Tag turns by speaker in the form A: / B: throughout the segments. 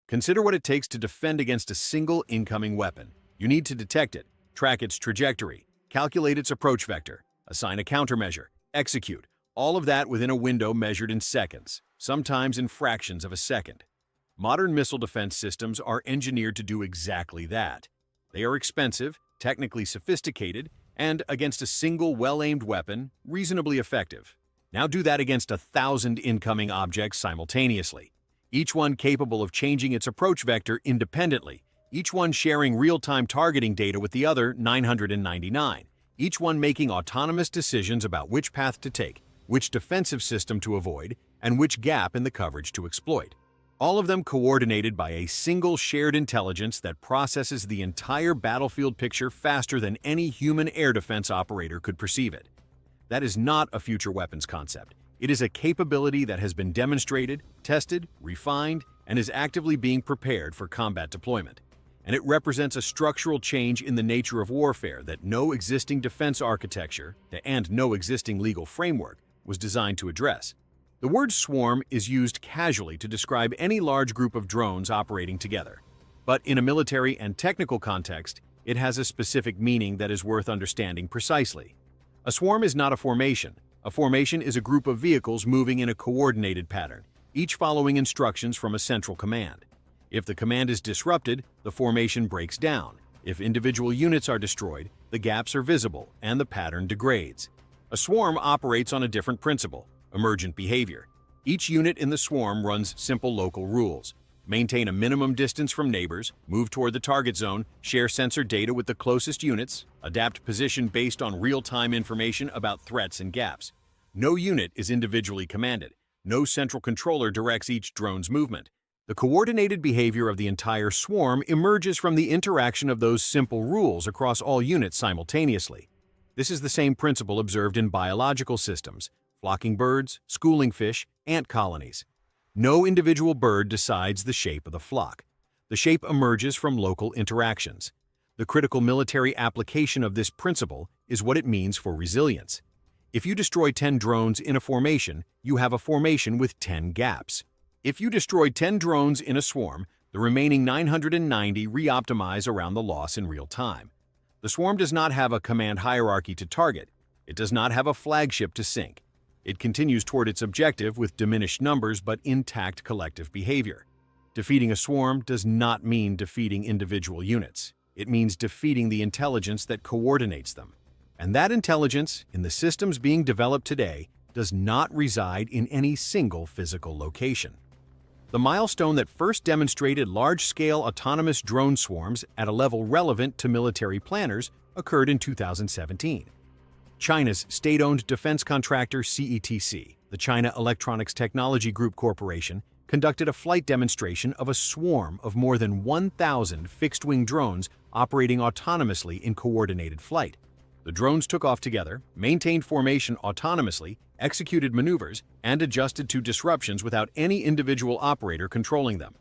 A: Consider what it takes to defend against a single incoming weapon. You need to detect it, track its trajectory, calculate its approach vector, assign a countermeasure, execute, all of that within a window measured in seconds, sometimes in fractions of a second. Modern missile defense systems are engineered to do exactly that. They are expensive, technically sophisticated, and, against a single well-aimed weapon, reasonably effective. Now do that against 1,000 incoming objects simultaneously, each one capable of changing its approach vector independently, each one sharing real-time targeting data with the other 999, each one making autonomous decisions about which path to take, which defensive system to avoid, and which gap in the coverage to exploit. All of them coordinated by a single shared intelligence that processes the entire battlefield picture faster than any human air defense operator could perceive it. That is not a future weapons concept. It is a capability that has been demonstrated, tested, refined, and is actively being prepared for combat deployment. And it represents a structural change in the nature of warfare that no existing defense architecture and no existing legal framework was designed to address. The word swarm is used casually to describe any large group of drones operating together. But in a military and technical context, it has a specific meaning that is worth understanding precisely. A swarm is not a formation. A formation is a group of vehicles moving in a coordinated pattern, each following instructions from a central command. If the command is disrupted, the formation breaks down. If individual units are destroyed, the gaps are visible and the pattern degrades. A swarm operates on a different principle: emergent behavior. Each unit in the swarm runs simple local rules: maintain a minimum distance from neighbors, move toward the target zone, share sensor data with the closest units, adapt position based on real-time information about threats and gaps. No unit is individually commanded. No central controller directs each drone's movement. The coordinated behavior of the entire swarm emerges from the interaction of those simple rules across all units simultaneously. This is the same principle observed in biological systems: flocking birds, schooling fish, ant colonies. No individual bird decides the shape of the flock. The shape emerges from local interactions. The critical military application of this principle is what it means for resilience. If you destroy 10 drones in a formation, you have a formation with 10 gaps. If you destroy 10 drones in a swarm, the remaining 990 re-optimize around the loss in real time. The swarm does not have a command hierarchy to target. It does not have a flagship to sink. It continues toward its objective with diminished numbers but intact collective behavior. Defeating a swarm does not mean defeating individual units. It means defeating the intelligence that coordinates them. And that intelligence, in the systems being developed today, does not reside in any single physical location. The milestone that first demonstrated large-scale autonomous drone swarms at a level relevant to military planners occurred in 2017. China's state-owned defense contractor CETC, the China Electronics Technology Group Corporation, conducted a flight demonstration of a swarm of more than 1,000 fixed-wing drones operating autonomously in coordinated flight. The drones took off together, maintained formation autonomously, executed maneuvers, and adjusted to disruptions without any individual operator controlling them.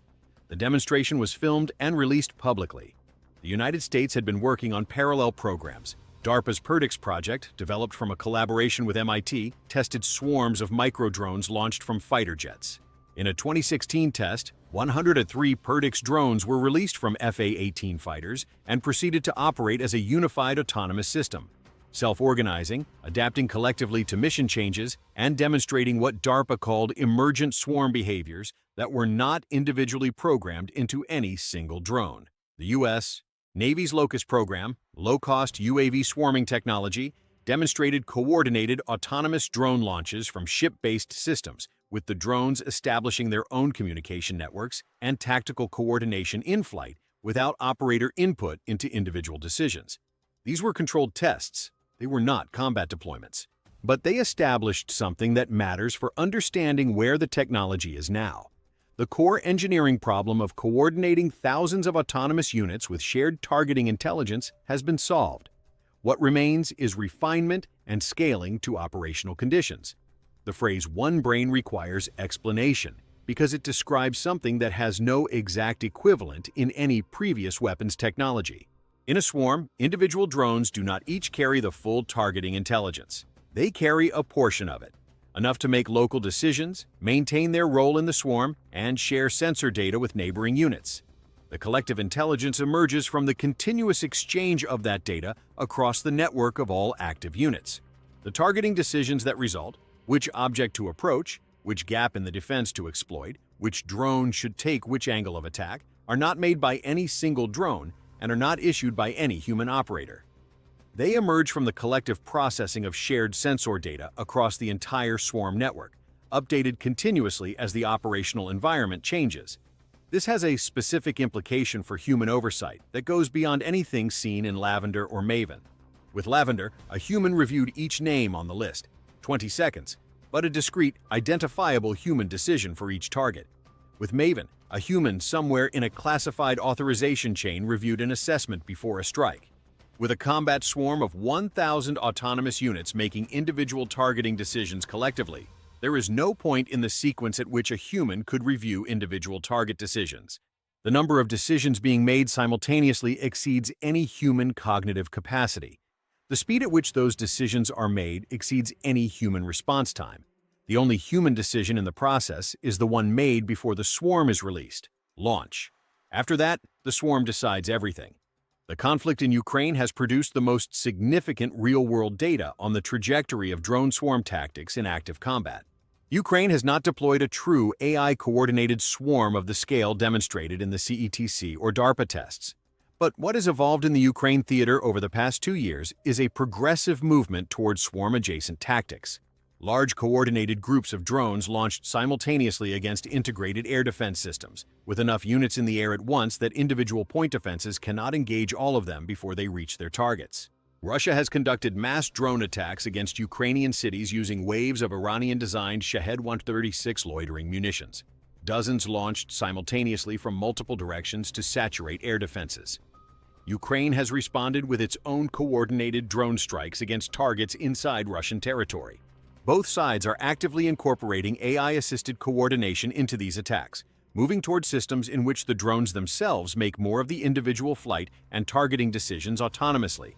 A: The demonstration was filmed and released publicly. The United States had been working on parallel programs. DARPA's PERDIX project, developed from a collaboration with MIT, tested swarms of micro-drones launched from fighter jets. In a 2016 test, 103 PERDIX drones were released from FA-18 fighters and proceeded to operate as a unified autonomous system, self-organizing, adapting collectively to mission changes, and demonstrating what DARPA called emergent swarm behaviors that were not individually programmed into any single drone. The U.S. Navy's LOCUST program, low-cost UAV swarming technology, demonstrated coordinated autonomous drone launches from ship-based systems, with the drones establishing their own communication networks and tactical coordination in flight without operator input into individual decisions. These were controlled tests. They were not combat deployments. But they established something that matters for understanding where the technology is now. The core engineering problem of coordinating thousands of autonomous units with shared targeting intelligence has been solved. What remains is refinement and scaling to operational conditions. The phrase "one brain" requires explanation because it describes something that has no exact equivalent in any previous weapons technology. In a swarm, individual drones do not each carry the full targeting intelligence. They carry a portion of it. enough to make local decisions, maintain their role in the swarm, and share sensor data with neighboring units. The collective intelligence emerges from the continuous exchange of that data across the network of all active units. The targeting decisions that result, which object to approach, which gap in the defense to exploit, which drone should take which angle of attack, are not made by any single drone and are not issued by any human operator. They emerge from the collective processing of shared sensor data across the entire swarm network, updated continuously as the operational environment changes. This has a specific implication for human oversight that goes beyond anything seen in Lavender or Maven. With Lavender, a human reviewed each name on the list, 20 seconds, but a discrete, identifiable human decision for each target. With Maven, a human somewhere in a classified authorization chain reviewed an assessment before a strike. With a combat swarm of 1,000 autonomous units making individual targeting decisions collectively, there is no point in the sequence at which a human could review individual target decisions. The number of decisions being made simultaneously exceeds any human cognitive capacity. The speed at which those decisions are made exceeds any human response time. The only human decision in the process is the one made before the swarm is released, launch. After that, the swarm decides everything. The conflict in Ukraine has produced the most significant real-world data on the trajectory of drone swarm tactics in active combat. Ukraine has not deployed a true AI-coordinated swarm of the scale demonstrated in the CETC or DARPA tests. But what has evolved in the Ukraine theater over the past 2 years is a progressive movement towards swarm-adjacent tactics. Large coordinated groups of drones launched simultaneously against integrated air defense systems, with enough units in the air at once that individual point defenses cannot engage all of them before they reach their targets. Russia has conducted mass drone attacks against Ukrainian cities using waves of Iranian-designed Shahed-136 loitering munitions. Dozens launched simultaneously from multiple directions to saturate air defenses. Ukraine has responded with its own coordinated drone strikes against targets inside Russian territory. Both sides are actively incorporating AI-assisted coordination into these attacks, moving toward systems in which the drones themselves make more of the individual flight and targeting decisions autonomously.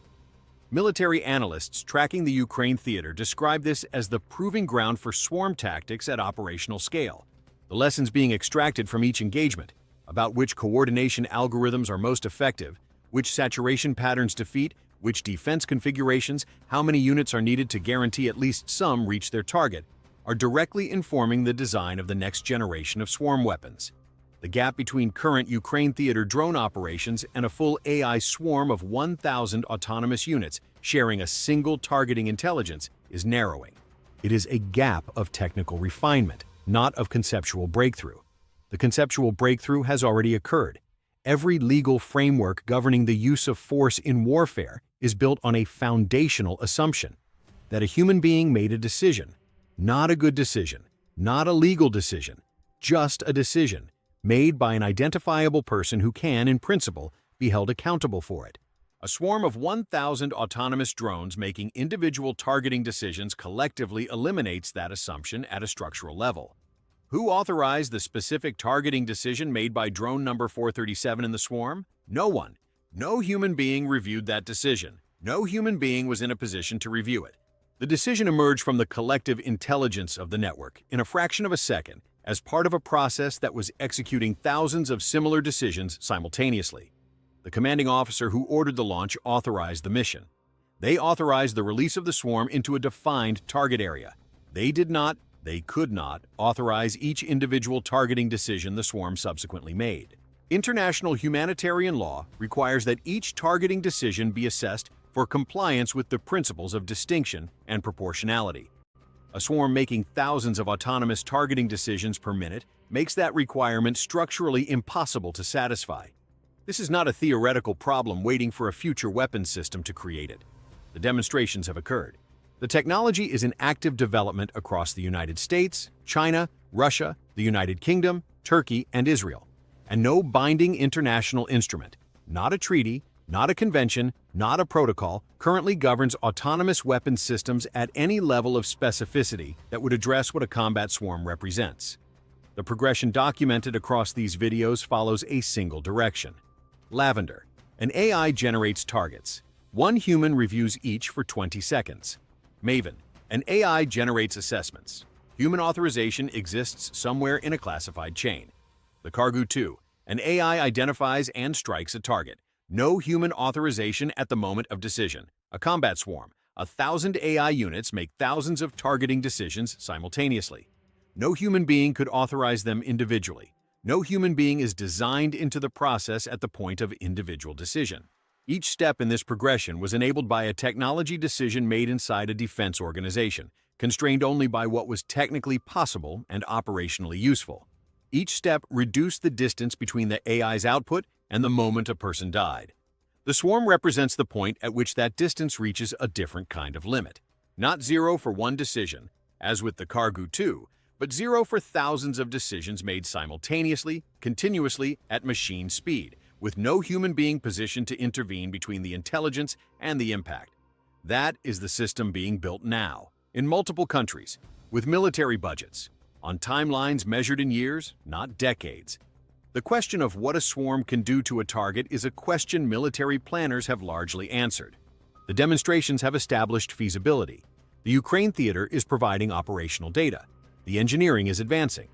A: Military analysts tracking the Ukraine theater describe this as the proving ground for swarm tactics at operational scale. The lessons being extracted from each engagement, about which coordination algorithms are most effective, which saturation patterns defeat, which defense configurations, how many units are needed to guarantee at least some reach their target, are directly informing the design of the next generation of swarm weapons. The gap between current Ukraine theater drone operations and a full AI swarm of 1,000 autonomous units sharing a single targeting intelligence is narrowing. It is a gap of technical refinement, not of conceptual breakthrough. The conceptual breakthrough has already occurred. Every legal framework governing the use of force in warfare is built on a foundational assumption that a human being made a decision, not a good decision, not a legal decision, just a decision made by an identifiable person who can, in principle, be held accountable for it. A swarm of 1,000 autonomous drones making individual targeting decisions collectively eliminates that assumption at a structural level. Who authorized the specific targeting decision made by drone number 437 in the swarm? No one. No human being reviewed that decision. No human being was in a position to review it. The decision emerged from the collective intelligence of the network in a fraction of a second as part of a process that was executing thousands of similar decisions simultaneously. The commanding officer who ordered the launch authorized the mission. They authorized the release of the swarm into a defined target area. They could not authorize each individual targeting decision the swarm subsequently made. International humanitarian law requires that each targeting decision be assessed for compliance with the principles of distinction and proportionality. A swarm making thousands of autonomous targeting decisions per minute makes that requirement structurally impossible to satisfy. This is not a theoretical problem waiting for a future weapons system to create it. The demonstrations have occurred. The technology is in active development across the United States, China, Russia, the United Kingdom, Turkey, and Israel. And no binding international instrument, not a treaty, not a convention, not a protocol, currently governs autonomous weapons systems at any level of specificity that would address what a combat swarm represents. The progression documented across these videos follows a single direction. Lavender. An AI generates targets. One human reviews each for 20 seconds. Maven. An AI generates assessments. Human authorization exists somewhere in a classified chain. The Kargu-2, an AI identifies and strikes a target. No human authorization at the moment of decision. A combat swarm. 1,000 AI units make thousands of targeting decisions simultaneously. No human being could authorize them individually. No human being is designed into the process at the point of individual decision. Each step in this progression was enabled by a technology decision made inside a defense organization, constrained only by what was technically possible and operationally useful. Each step reduced the distance between the AI's output and the moment a person died. The swarm represents the point at which that distance reaches a different kind of limit. Not zero for one decision, as with the Kargu-2, but zero for thousands of decisions made simultaneously, continuously, at machine speed, with no human being positioned to intervene between the intelligence and the impact. That is the system being built now, in multiple countries, with military budgets, on timelines measured in years, not decades. The question of what a swarm can do to a target is a question military planners have largely answered. The demonstrations have established feasibility. The Ukraine theater is providing operational data. The engineering is advancing.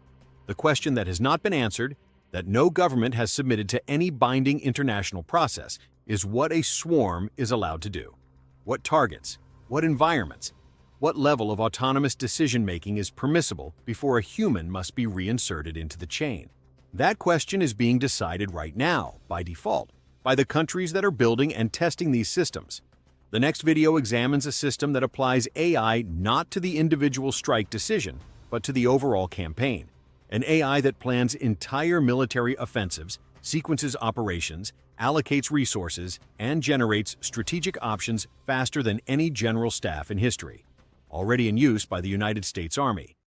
A: The question that has not been answered, that no government has submitted to any binding international process, is what a swarm is allowed to do. What targets? What environments? What level of autonomous decision-making is permissible before a human must be reinserted into the chain? That question is being decided right now, by default, by the countries that are building and testing these systems. The next video examines a system that applies AI not to the individual strike decision, but to the overall campaign. An AI that plans entire military offensives, sequences operations, allocates resources, and generates strategic options faster than any general staff in history. Already in use by the United States Army.